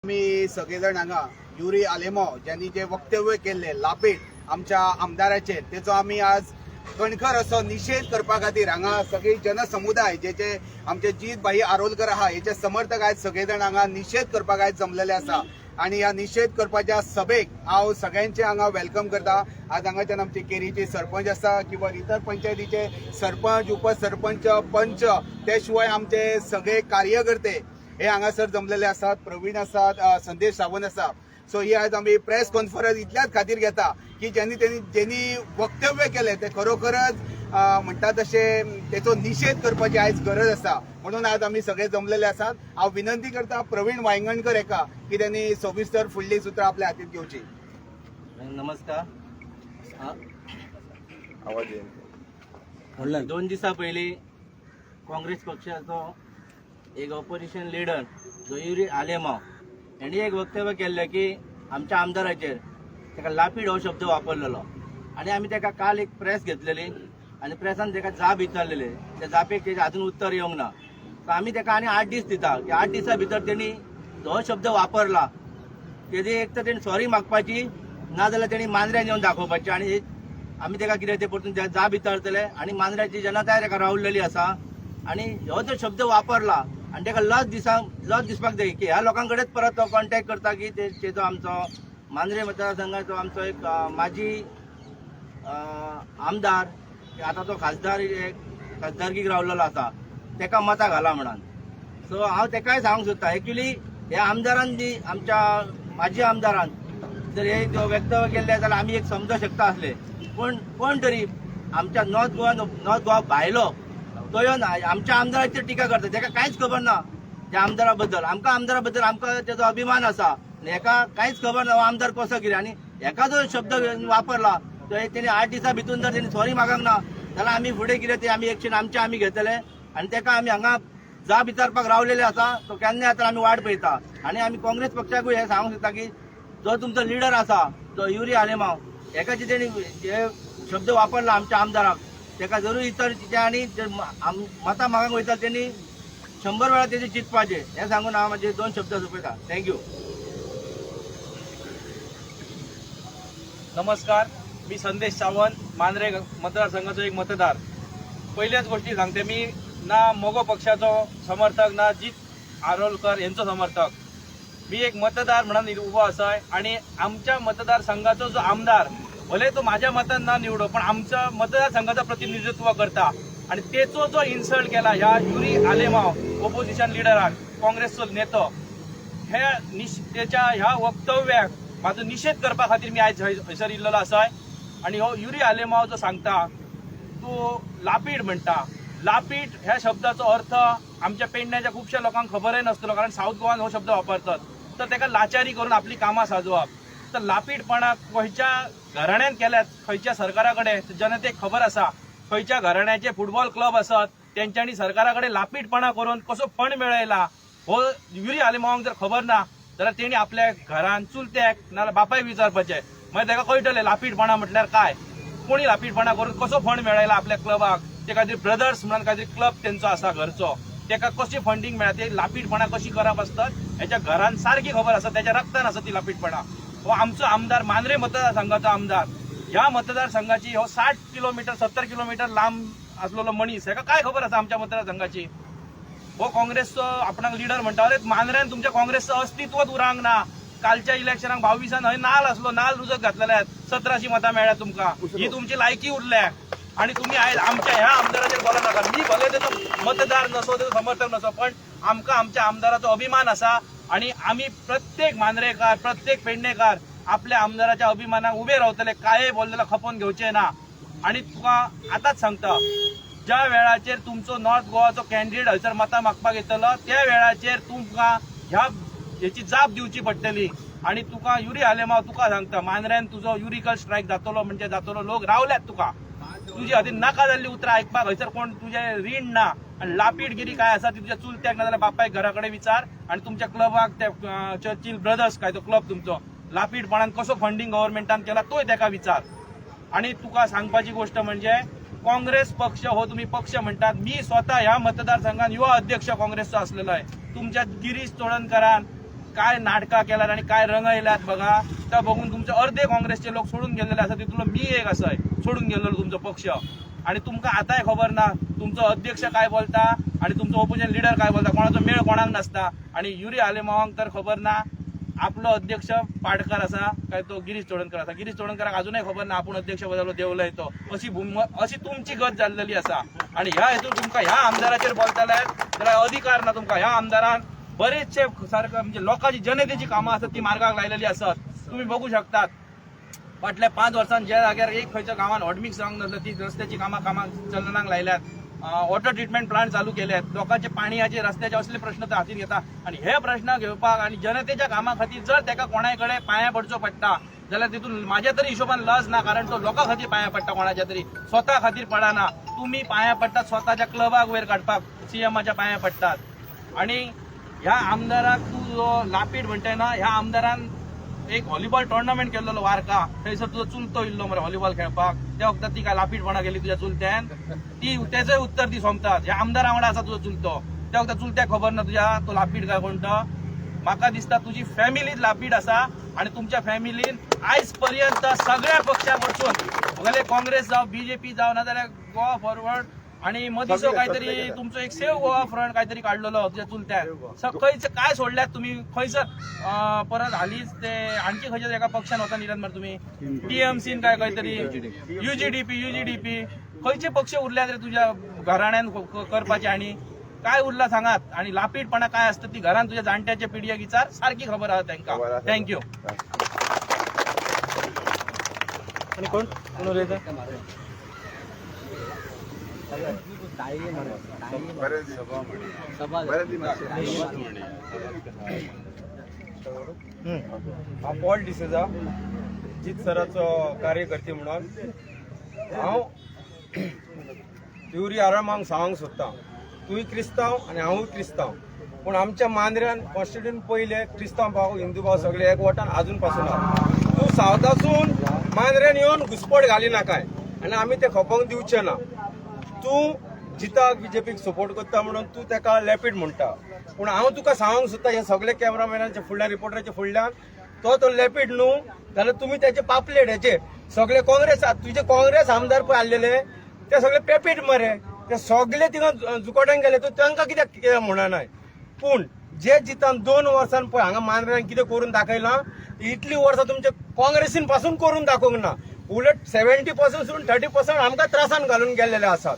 मी सगळेजण हांगा युरी आलेमाव ज्यांनी जे वक्तव्य केले लापेट आमच्या आमदाराचे तेचो आम्ही आज कणखर असो निषेध करपा खातीर हांगा सगळी जनसमुदाय जे आमचे जीत भाई आरोलकर आहा हेचे समर्थक आज सगळेजण हांगा निषेध करपाक आज जमलेले आसा आणि ह्या निषेध करपाच्या सभेक हांव सगळ्यांचे हांगा वेलकम करता। आज हांगाच्यान आमचे केरीचे सरपंच आसा किंवा इतर पंचायतीचे सरपंच उपसरपंच पंच ते शिवाय आमचे सगळे कार्यकर्ते हे हांगासर जमलेले आसात। प्रवीण आसात, संदेश सावंत आसा। सो ही आज आम्ही प्रेस कॉन्फरन्स इतल्याच खातीर घेता की ज्यांनी वक्तव्य केले ते खरोखरच म्हणटा तशे तेचो निषेध करपाची आज गरज आसा म्हणून आज आम्ही सगळे जमलेले आसात। हांव विनंती करता प्रवीण वांयगणकर हेका की त्यांनी सविस्तर फुडली सुत्रां आपल्या हातीत घेवची। नमस्कार। आवाज म्हणलं 2 दिसा पयलीं काँग्रेस पक्षाचो एक ऑपोजिशन लीडर जो युरी आलेमाव यांनी एक वक्तव्य केल्लें की आमच्या आमदाराचेर ताका लापीड हो शब्द वापरलेलो आणि आम्ही ताका काल एक प्रेस घेतलेली आणि प्रेसान ताका जाप विचारलेले त्या जापेक तेजें अजून उत्तर येवंक ना। सो आमी ताका आनी 8 दीस दिता की 8 दिसा भितर तेणी जो शब्द वापरला तेजी एक तर तेणी सॉरी मागपाची नाजाल्यार तेणी मांद्र्यान येवन दाखोवपाची आणि आमी ताका कितें ते परतून जाप विचारतले आणि मांद्र्याची जनताय ताका रावलेली आसा आणि हो जर शब्द वापरला आणि ताका लज दिसपाक जाय की ह्या लोकां कडेन परत तो कॉन्टॅक्ट करता की तेजो आमचो मांद्रे मतदारसंघाचो आमचो एक माजी आमदार आता तो खासदारकीक रावलेलो आसा ताका मतां घाला म्हणून। सो हांव ताकाय सांगूंक सोदता एक्चुली ह्या आमदारान जी आमच्या माजी आमदारान जर हे वक्तव्य केल्ले जाल्यार आमी एक समजूंक शकता आसले पण कोण तरी आमच्या नॉर्थ गोवा भायलो तो येवन आमच्या आमदाराचेर टिका करता ताका कांयच खबर ना त्या आमदारा बद्दल आमकां तेजो अभिमान आसा हेका कांयच खबर ना आमदार कसो कितें आणि हेका जो शब्द वापरला तो तेणी 8 दिसा भितून जर तेणी सॉरी मागंक ना जाल्यार आमी फुडें कितें ते आमी एक्शन आमी घेतले आणि ताका आमी हांगा जाप विचारपाक रावलेले आसा तो केन्ना येता आमी वाट पळयता आणि आमी काँग्रेस पक्षाकूय हे सांगूंक सोदता की जो तुमचो लिडर आसा तो युरी आलेमाव हेका जे तेणी जे शब्द वापरला आमच्या आमदाराक ताका जरूर इतर आणि मतां मागंक वयता तेणी 100 वेळा तेजे चिंतपाचें हें सांगून हांव म्हाजे 2 शब्द सोंपयता। थँक्यू। नमस्कार, मी संदेश सावंत, मांद्रे मतदारसंघाचो एक मतदार। पहिल्याच गोष्टी सांगते, मी ना मोगो पक्षाचो समर्थक ना जीत आरोलकर यांचो समर्थक। मी एक मतदार म्हणून उभो आसा आणि आमच्या मतदारसंघाचो जो आमदार भले तो माझ्या मतान ना निवडो पण आमच्या मतदारसंघाचं प्रतिनिधित्व करता आणि तेचो जो इन्सल्ट केला ह्या युरी आलेमाव ऑपोजिशन लिडराक काँग्रेसचो नेतो त्याच्या ह्या वक्तव्याक माझो निषेध करपा खातीर मी आज हयसर इल्लो आसा। आणि हो युरी आलेमाव जो सांगता तो लापीड म्हणटा लापीड ह्या शब्दाचो अर्थ आमच्या पेडण्याच्या खुबशा लोकांक खबरय नासतलो कारण साऊथ गोवान हो शब्द वापरतात तर ताका लाचारी करून आपली कामां साजोवप। तर लापीडपणा खंयच्या घराण्यान केल्यात खंयच्या सरकारा कडेन जनतेक खबर आसा खंयच्या घराण्याचे फुटबॉल क्लब आसात तेंच्यांनी सरकारा कडेन लापीडपणा करून कसो फंड मेळयला हो युरी आलेमावांक जर खबर ना जाल्यार तेणी आपल्या घरान चुलत्याक नाल्यार बापायक विचारपाचें मागीर ताका कळटलें लापीडपणा म्हटल्यार काय कोणी लापीडपणा करून कसो फंड मेळयला आपल्या क्लबाक ते खातीर ब्रदर्स म्हणून खातीर क्लब तेंचो आसा घरचो ताका कशी फंडींग मेळटा ते लापीडपणा कशी करप आसतात हेच्या घरान सारकी खबर आसा तेच्या रक्तान आसा ती लापीडपणा। हो आमचो आमदार मांद्रे मतदारसंघाचो आमदार ह्या मतदारसंघाची हो 60 किलोमीटर 70 किलोमीटर लांब असलेलो मनीस हेका काय खबर आसा आमच्या मतदारसंघाची। हो काँग्रेसचो आपणाक लिडर म्हणटा अरे मांद्र्यान तुमच्या काँग्रेसचं अस्तित्वच उरांक ना कालच्या इलेक्शनाक 22 हय नाल असलो नाल रुजत घातलेले 1700 मतां मेळ्ळ्यात तुमकां ही तुमची लायकी उरल्या आणि तुम्ही आयज आमच्या ह्या आमदाराचेर बोला नाका। मी भले तेचो मतदार नसो तेचो समर्थक नसो पण आमकां आमच्या आमदाराचो अभिमान आसा आणि आम्ही प्रत्येक मांद्रेकार प्रत्येक पेडणेकार आपल्या आमदाराच्या अभिमानाक उभे रावतले काय बोललेला खपोवन घेवचे ना। आणि तुका आताच सांगता ज्या वेळाचेर तुमचो नॉर्थ गोवाचो कॅन्डिडेट हयसर मतां मागपाक येतलो त्या वेळाचेर तुमकां हेची जाप दिवची पडटली आणि तुका युरी आलेमाव तुका सांगता मांद्र्यान तुजो युरिकल स्ट्रायक जातलो म्हणजे जातलो लोक रावल्यात तुका तुजी खातीर नाका जाल्ली उतरां आयकपाक हयसर कोण तुजे रीण ना आणि लापीडगिरी काय आसा ती तुज्या चुलत्याक नाजाल्यार बापायक घरा कडेन विचार आणि तुमच्या क्लबाक त्या चर्चिल ब्रदर्स काय तो क्लब तुमचो लापीडपणान कसो फंडींग गव्हर्नमेंटान केला तोय ताका विचार। आणि तुका सांगपाची गोष्ट म्हणजे काँग्रेस पक्ष हो तुम्ही पक्ष म्हणतात मी स्वतः ह्या मतदारसंघात युवा अध्यक्ष काँग्रेसचा असलेलो आहे तुमच्या गिरीश चोडणकरान काय नाटका केल्यात आणि काय रंग येल्यात बघा. त्या बघून तुमचे अर्धे काँग्रेसचे लोक सोडून गेलेले असतात. तिथून मी एक असं आहे सोडून गेलेलो तुमचा पक्ष. आणि तुमका आताय खबर ना तुमचं अध्यक्ष काय बोलता आणि तुमचं ऑपोजिशन लीडर काय बोलता, कोणाचा मेळ कोणाक नसता. आणि युरी आलेमावांक तर खबर ना आपलं अध्यक्ष पाडकर असा काय तो गिरीश चोडणकर असा. गिरीश चोडणकराक अजूनही खबर ना आपण अध्यक्ष बदललो देवलय तो. अशी तुमची गत जाल्लेली असा. आणि ह्या हेतून तुमका ह्या आमदाराचेर बोलताले जाल्यार अधिकार ना तुमका. ह्या आमदारान बरेचशे सारखं म्हणजे लोकांची जनतेची कामं असतात ती मार्गाक लायलेली असतात. तुम्ही बघू शकतात फाटल्या 5 वर्षांत ज्या जाग्यार एक खंयच्या गावात हॉटमिक्स जावंक नासलं ती रस्त्याची कामां चलनाक लायल्यात. वॉटर ट्रीटमेंट प्लांट चालू केल्यात. लोकांचे पाणयाचे रस्त्याचे असले प्रश्न ते हातीन घेता. आणि हे प्रश्न घेवपाक आणि जनतेच्या कामा खातीर जर त्याका कोणाकडे पांया पडचो पडटा जाल्यार तितून माझ्या तरी हिशोबान लज ना. कारण तो लोकां खातीर पांया पडटा, कोणाच्या तरी स्वता खातीर पडना. तुम्ही पांया पडटात स्वताच्या क्लबाक वयर काडपाक सीएमाच्या पांया पडटात. आणि ह्या आमदाराक तू जो लापीड म्हणटाय ना, ह्या आमदारान एक व्हॉलीबॉल टुर्नामेंट केलेलो वारका. थंयसर तुजो चुलतो इल्लो मरे व्हॉलीबॉल खेळपाक. त्या वखदार ती काय लापीडपणा केली तुझ्या चुलत्यान. ती त्याचंय उत्तर ती सोमतात. ह्या आमदारा वांगडा असा तुजो चुलतो. त्या वखदार चुलत्याक खबर ना तुझ्या तो लापीड काय कोणतो. म्हाका दिसता तुझी फॅमिलीच लापीड असा. आणि तुमच्या फॅमिलीन आयज पर्यंत सगळ्या पक्षाक वचून भले काँग्रेस जावं बीजेपी जावं ना जाल्यार गोवा फॉरवर्ड आणि मदीसो काहीतरी तुमचो एक सेव्ह गोवा फ्रंट काहीतरी काढलेलो तुझ्या चुलत्यान. खंयच काय सोडल्यात तुम्ही खंयसर परत हालीच ते आणखी खंयच्या एका पक्षान होता निरंत मरे तुम्ही टीएमसीन काय काहीतरी युजीडीपी खंयचे पक्ष उरल्यात रे तुझ्या घराण्यान करपाचे. आणि काय उरला सांगात. आणि लापीडपणा काय असतं ती घरान तुझ्या जाणट्याच्या पिढयेक विचार सारखी खबर आहा तांकां. थँक्यू. आणि कोण उलयता हा पॉल डिसेजा जीत सराचो कार्यकर्ते म्हणून हांव युरी आरामांक सांगूंक सोदतां. तूंय क्रिस्तांव आनी हांवूय क्रिस्तांव. पूण आमच्या मांद्र्यान कॉन्स्टिट्यूशन पयले क्रिस्तांव भाव हिंदू भाव सगळे एकवटान आजून पासून आहा. तूं सावथासून मांद्र्यान येवन घुसपट घाली नाकाय आनी आमी ते खपोवंक दिवचे ना. तूं जिताक बीजेपीक सपोर्ट करता म्हणून तूं तेका लॅपीड म्हणटा. पूण हांव तुका सांगूंक सोदता हे सगळे कॅमेरामॅनाच्या फुडल्यान रिपोर्टराच्या फुडल्यान तो लॅपीड न्हू जाल्यार तुमी तेचे पापलेट हेचे सगळे काँग्रेस तुझे काँग्रेस आमदार पळय आसलेले ते सगळे पेपीट मरे. ते सगळे थिंगा जुकोटांक गेले तूं तांकां कित्याक म्हणनाय. पूण जे जितान 2 वर्सान पळय हांगा मांद्र्यान कितें करून दाखयलां इतली वर्सां तुमचे काँग्रेसीन पासून करून दाखोवंक ना. उलट 70% सोडून 30% आमकां त्रासान घालून गेल्लेले आसात.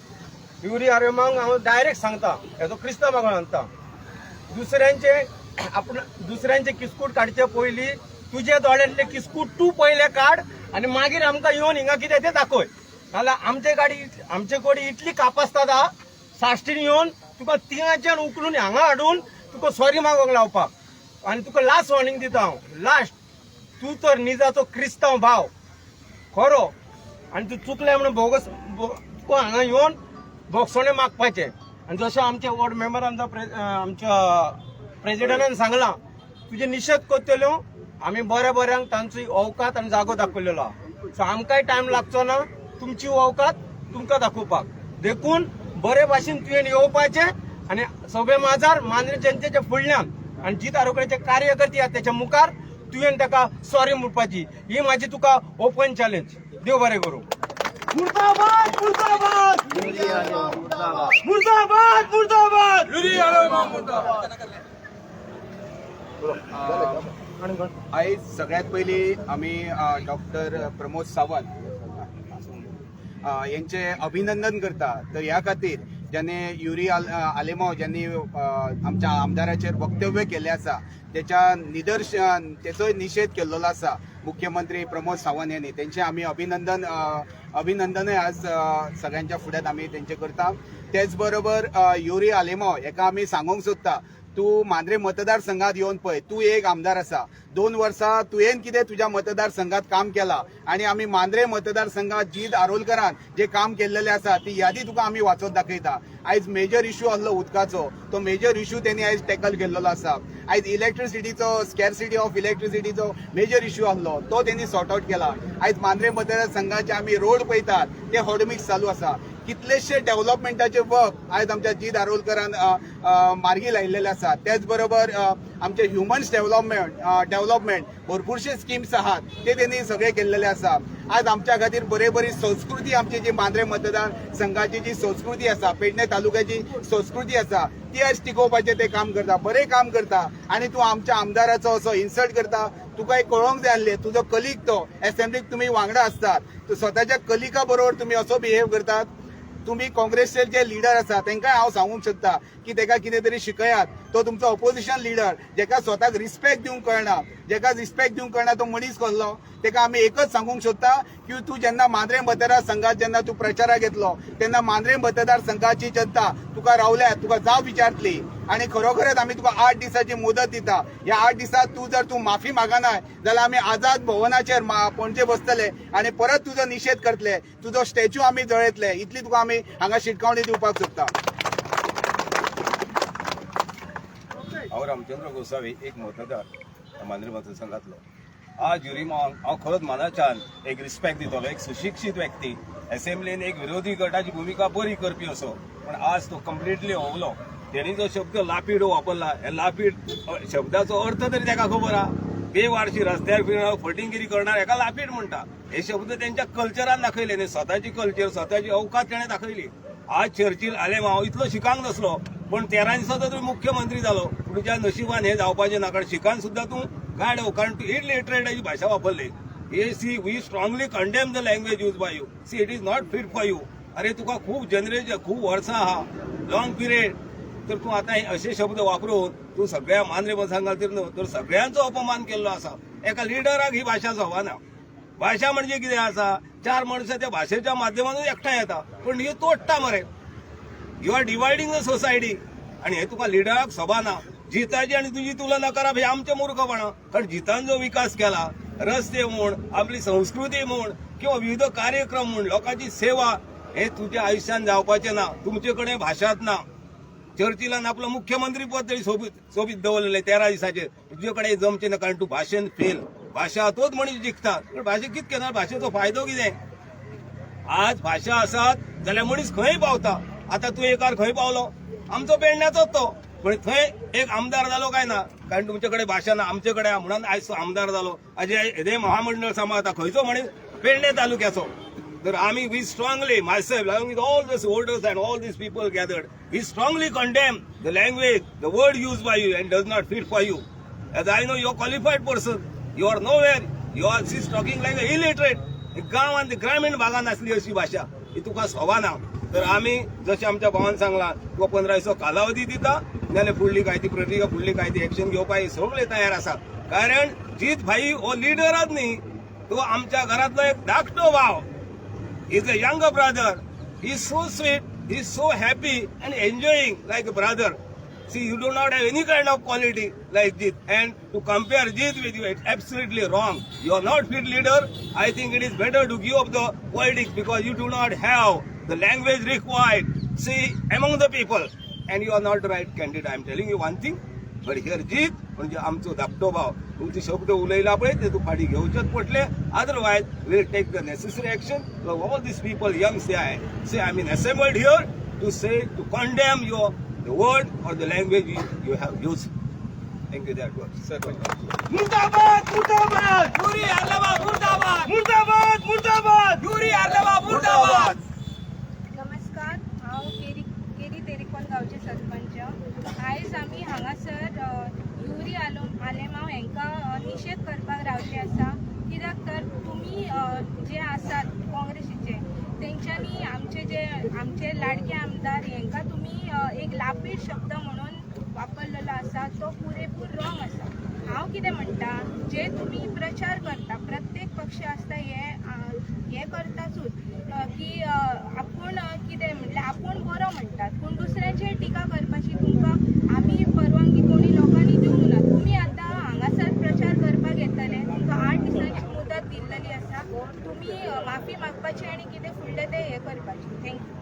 युरी आरेमांक हांव डायरेक्ट सांगता हेजो क्रिस्तांव भागान सांगता दुसऱ्यांचे किस्कूट काडचे पयलीं तुजे दोळ्यांतले किस्कूट तूं पयले काड आनी मागीर आमकां येवन हिंगा कितें तें दाखय. नाल्यार आमचे कडेन इतली कापासतात आहा साश्टीन येवन तुका तिगांच्यान उखलून हांगा हाडून तुका सॉरी मागोवंक लावपाक. आनी तुका लास्ट वॉर्निंग दिता हांव. लास्ट तूं तर निजाचो क्रिस्तांव भाव खरो आनी तूं चुकलें म्हणून बोगस तुका हांगा येवन बोगसोणे मागपाचे. आनी जशें आमच्या वॉर्ड मेंबरान आमच्या प्रेसिडेंटान सांगलां तुजे निशेध करतल्यो आमी बऱ्यांक तांचो अवकात आनी जागो दाखयलेलो आहा. सो आमकांय टायम लागचो ना तुमची अवकात तुमकां दाखोवपाक. देखून बरे भाशेन तुवें येवपाचें आनी सगळे माजार मांद्रे जनतेच्या फुडल्यान आनी जीत आरोग्याचे कार्यकर्ते आहात त्याच्या मुखार तुवें ताका सॉरी म्हणपाची. ही म्हाजी तुका ओपन चॅलेंज. देव बरें करूं. मुर्दाबाद मुर्दाबाद मुर्दाबाद मुर्दाबाद युरी आलेमांव मुर्दाबाद. आयज सगळ्यात पयली आमी डॉक्टर प्रमोद सावंत यांचे अभिनंदन करता. तर ह्या खातीर ज्याने युरी आलेमांव ज्यांनी आमच्या आमदाराचेर वक्तव्य केले आसा त्याचो निषेध केल्लो आसा मुख्यमंत्री प्रमोद सावंत यांनी. त्यांचे आमी अभिनंदनय आज सगळ्यांच्या फुड्यांत आमी तेंचे करता. तेच बरोबर युरी आलेमांव हेका आमी सांगूंक सोदता तू मांद्रे मतदारसंघात येवन पळय. तू एक आमदार आसा. 2 वर्सां तुवें कितें तुज्या मतदारसंघात काम केलां आनी आमी मांद्रे मतदारसंघात जीत आरोलकरान जे काम केल्लेले आसा ती यादी तुका आमी वाचून दाखयता. आयज मेजर इश्यू आसलो उदकाचो तो मेजर इश्यू तेणी आयज टॅकल केल्लो आसा. आयज इलेक्ट्रिसिटीचो स्कॅरसिटी ऑफ इलेक्ट्रिसिटीचो मेजर इश्यू आसलो तो तेणी सॉर्ट आउट केला. आयज मांद्रे मतदारसंघाचे आमी रोड पळयतात ते हॉटमिक्स चालू आसा. कितलेशे डेव्हलपमेंटाचे वर्क आयज आमच्या जी दारोलकरान मार्गी लायिल्लेले आसा. त्याच बरोबर आमचे ह्युमन्स डेव्हलपमेंट भरपूरशे स्किम्स आहात ते त्यांनी सगळे केल्लेले आसा. आज आमच्या खातीर बरी संस्कृती आमची जी मांद्रे मतदार संघाची जी संस्कृती आसा, पेडणे तालुक्याची संस्कृती आसा ती आज टिकोवपाचे ते काम करता, बरें काम करता. आणि तूं आमच्या आमदाराचो असो इन्सल्ट करता. तुका एक कळोवंक जाय आसलें, तुजो कलीग तो असेंब्लीक तुमी वांगडा आसतात, तूं स्वताच्या कलिगा बरोबर तुमी असो बिहेव करतात. तुम्ही काँग्रेसचे जे लिडर आसा तांकां हांव सांगूंक सोदता की ताका कितें तरी शिकयात. तो तुमचो ऑपोजिशन लिडर जेका स्वताक रिस्पेक्ट दिवंक कळना, जेका रिस्पेक्ट दिवंक कळना तो मनीस कसलो. ताका आमी एकच सांगूंक सोदता की तूं जेन्ना मांद्रे मतदार संघात जेन्ना तूं प्रचाराक येतलो तेन्ना मांद्रे मतदार संघाची जनता तुका रावल्यात, तुका जाव विचारतली. आणि खरोखरच आमी तुका 8 दिसाची मुदत दिता. ह्या 8 दिसात तूं माफी मागनाय जाल्यार आमी आझाद भवनाचेर पणजे बसतले आणि परत तुजो निषेध करतले, तुजो स्टॅच्यू आमी जळयतले. इतली तुका आमी हांगा शिटकावणी दिवपाक सोदता. हांव रामचंद्र गोसावी, एक मतदार मांद्रे मतदारसंघातलो. आज ज्युरींग हांव खरोच मनाच्यान एक रिस्पेक्ट दितलो. एक सुशिक्षीत व्यक्ती असेंब्लीन एक विरोधी गटाची भूमिका बरी करपी असो, पण आज तो कम्प्लिटली ओवलो. त्यांनी जो शब्द लापीड वापरला, हे लापीड शब्दाचो अर्थ तरी ताका खबर आहा. बेवारशी रस्त्यार फिरणार, फटिंगगिरी करणार हेका लापीड म्हणटा. हे शब्द त्यांच्या कल्चरान दाखयले न्ही, स्वताची कल्चर स्वताची अवकात तेणें दाखयली. आज चर्चिल आलेमांव इतलो शिकांक नसलो, पण 13 दिसाचो तुवें मुख्यमंत्री जालो. तुज्या नशिबान हे जावपाचें ना, कारण शिकान सुद्दां तूं गाडव, कारण तूं इलिटरेटाची भाशा वापरली. We strongly condemn the language used by you. See it is not fit for you. अरे तुका खूप जनरेशन, खूप वर्सां आहा, लॉंग पिरियड, तर तूं आतां असे शब्द वापरून तूं सगळ्या मांद्रे मतदारसंघातील न्हू तर सगळ्यांचो अपमान केल्लो आसा. एका लिडराक ही भाशा जावना. भाषा म्हणजे कितें आसा, 4 मनशां त्या भाशेच्या माध्यमातून एकठांय येता, पण हे तोडटा मरे. You are dividing the society. आणि हे तुका लिडराक सभाना. जिताची आणि तुझी तुलना करप हे आमचे मूर्खपणा. कारण जितान जो विकास केला, रस्ते म्हूण, आपली संस्कृती म्हूण किंवा विविध कार्यक्रम म्हूण, लोकांची सेवा, हे तुझ्या आयुष्यात जावपाचें ना. तुमचे कडेन भाषाच ना. चर्चिलान आपलं मुख्यमंत्री पद तरी सोबीत दवरलेले 13 दिसाचेर. तुजे कडेन जमचें ना, कारण तूं भाशेन फेल. भाशा तोच मनीस जिखता, पण भाशेक कितें केला, भाशेचो फायदो कितें. आज भाशा आसात जाल्यार मनीस खंय पावता. आता तूं एकार खंय पावलो, आमचो पेडण्याचोच तो, पण थंय एक आमदार जालो काय ना, कारण तुमचे कडेन भाशा ना, आमचे कडेन म्हणून आयज आमदार जालो. हे महामंडळ सांबाळता खंयचो मनीस, पेडणे तालुक्याचो. तर आम्ही we strongly, myself along with all these voters and all these people gathered, we strongly condemn the language, the word used by you and does not fit for you. As I know you are qualified person, you are nowhere, you are just talking like an illiterate. गांव आणि ग्रामीण भागात असली अशी भाषा ही तुका savanna. तर आम्ही जसे आमच्या भावान सांगला, तुका 15 दिसो कालावधी दिता, नाल्यार फुडली कायती प्रतिका, फुडली कायती एक्शन घेवपाक सगळे तयार आसा. कारण जीत भाई हो लिडरच न्ही, तो आमच्या घरातलो एक धाकटो भाव. He's a younger brother. He's so sweet. He's so happy and enjoying like a brother. See, you do not have any kind of quality like Jit. And to compare Jit with you, it's absolutely wrong. You are not fit leader. I think it is better to give up the politics because you do not have the language required. See, among the people. And you are not the right candidate. I'm telling you one thing. But here Jit, म्हणजे आमचो धाकटो भाव, तुमचे शब्द उलयला पळय ते तूं फाटी घेवचेच पडले. Otherwise we'll take the necessary action. All these people young say I mean assembled here to say to condemn your the word or the language you have use. Thank you that word. मुर्दाबाद मुर्दाबाद, Yuri आर्लाबाद मुर्दाबाद, मुर्दाबाद मुर्दाबाद, Yuri आर्लाबाद मुर्दाबाद. नमस्कार, हांव carry Terekhol गांवचे सरपंच. आयज आमी हांगासर युरी आलेमांव हांकां निशेध करपाक रावल्ले आसा. कित्याक तर तुमी जे आसात काँग्रेसीचे, तेंच्यांनी आमचे लाडके आमदार हांकां तुमी एक लापीड शब्द म्हणून वापरलेलो आसा, तो पुरेपूर रॉंग आसा. हांव कितें म्हणटा, जे तुमी प्रचार करता, प्रत्येक पक्ष आसता हे करताचूच की आपूण कितें म्हणल्यार आपूण बरो म्हणटात, पूण दुसऱ्यांचेर टिका करपाची तुमकां आमी परवानगी कोणी लोकांनी दिवंक ना. तुमी आतां हांगासर प्रचार करपाक येतले, तुमकां 8 दिसांची मुदत दिल्लेली आसा. तुमी माफी मागपाची आनी कितें फुडलें तें हें करपाचें. थँक्यू.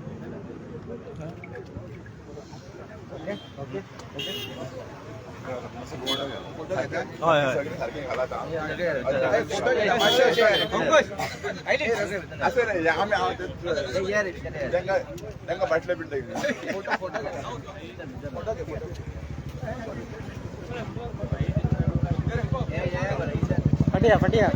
फोटो घेता? हय हय सगळे सारखे घालात हा. हे फोटो घेता, मातशे अशे आहे. पंकज आयली असं नाही आम्ही त्यांना बाटल्या बिटल्या घेऊन. फोटो घे. फोटो घे, फोटो घे. फटिया फटिया